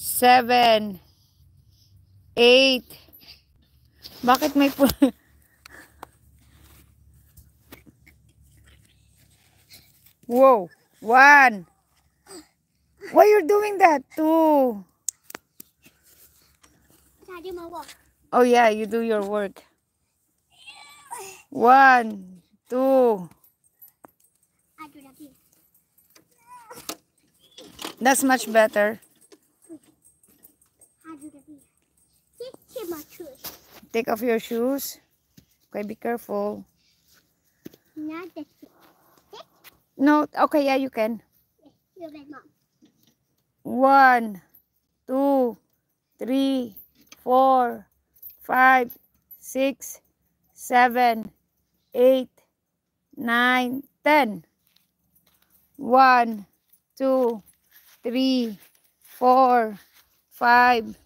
7, 8. Bakit may Whoa, 1. Why you're doing that? 2. Oh yeah, you do your work. 1, 2. That's much better. Take off your shoes. Okay, be careful. No, okay, yeah, you can. 1, 2, 3, 4, 5, 6, 7, 8, 9, 10. 1, 2, 3, 4, 5,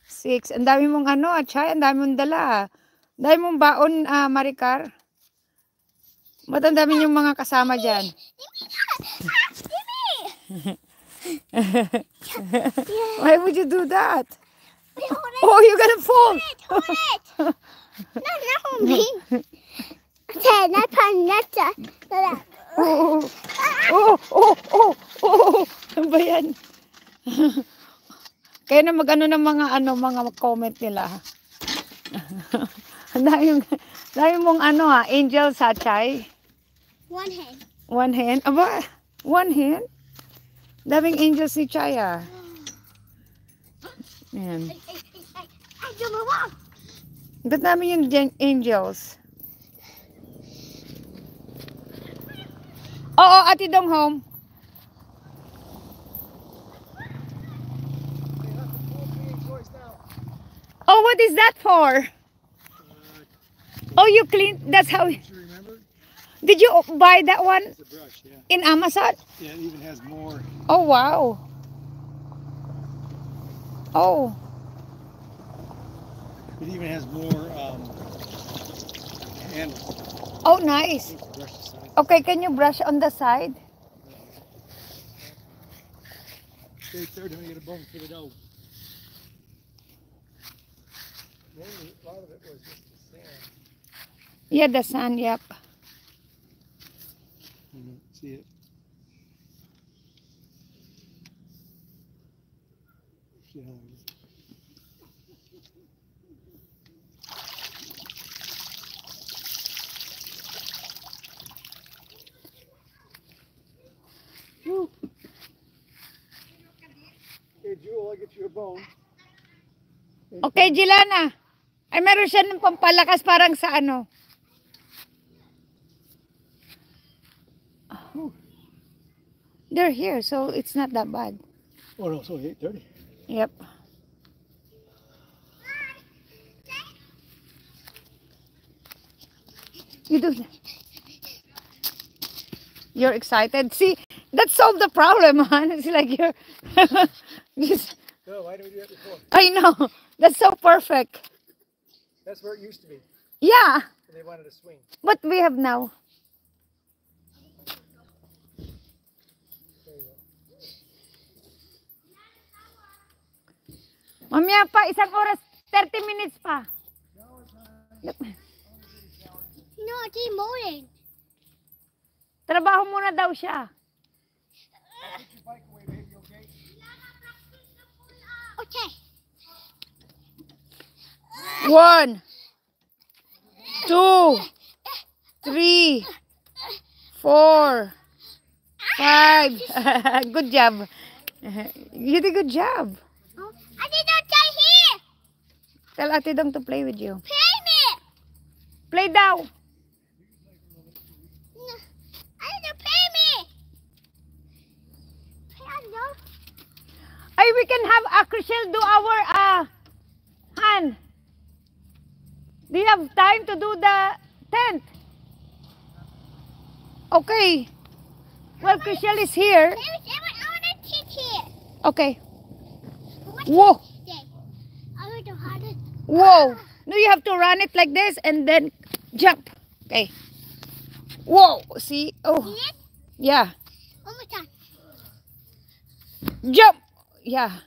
6. Ang dami mong ano, Chay, ang dami mong dala. Ang dami mong baon, Maricar. Ba't ang dami yung mga kasama dyan? Why would you do that? Oh, you're gonna fall. Hold it. No, not hold me. Okay, not on that. Oh, oh, oh, oh, oh. Ano ba yan? Kaya na mag-ano ng mga comment nila. Dahil mong angel sa Chay. One hand. One hand? Aba, one hand? Daming angels si Chay ah. Ayan. Ba't namin yung angels? Oo, Ate Dong home. Oh, what is that for? Oh, you clean. That's how. Did you buy that one It's a brush, yeah. in Amazon? Yeah, it even has more. Oh, wow. Oh. It even has more handles. Oh, nice. Brush the side. Okay, can you brush on the side? Stay third, I'm gonna get a bone for the dough. Mainly, a lot of it was just the sand. Yeah, the sand, yep. You don't see it. See how it is. Hey, Jewel, I'll get you a bone. Okay, Jilana. Ay, meron siya ng pampalakas parang sa ano. Oh. They're here, so it's not that bad. Oh no, it's only 8:30. Yep. You do that. You're excited. See, that solved the problem, man. It's like you're just, No, why did we do that before? I know. That's so perfect. That's where it used to be. Yeah. And they wanted to swing. What we have now. There you go. Mamaya pa, isang oras, 30 minutes pa. No, it's morning. Trabaho muna daw siya. Put your bike away, baby, okay? Okay. 1, 2, 3, 4, 5. Good job. You did a good job. Oh, I did not die here. Tell Ate Dong to play with you. Pay me. Play daw. No, I didn't pay me. Pay no. Ay, we can have Akrishel do our hand. Do you have time to do the tent? Okay. Well, Krishel is here. I want to teach here. Okay. Whoa. I want to hold it. Whoa. No, you have to run it like this and then jump. Okay. Whoa. See? Oh. See it? Yeah. One more time. Jump. Yeah.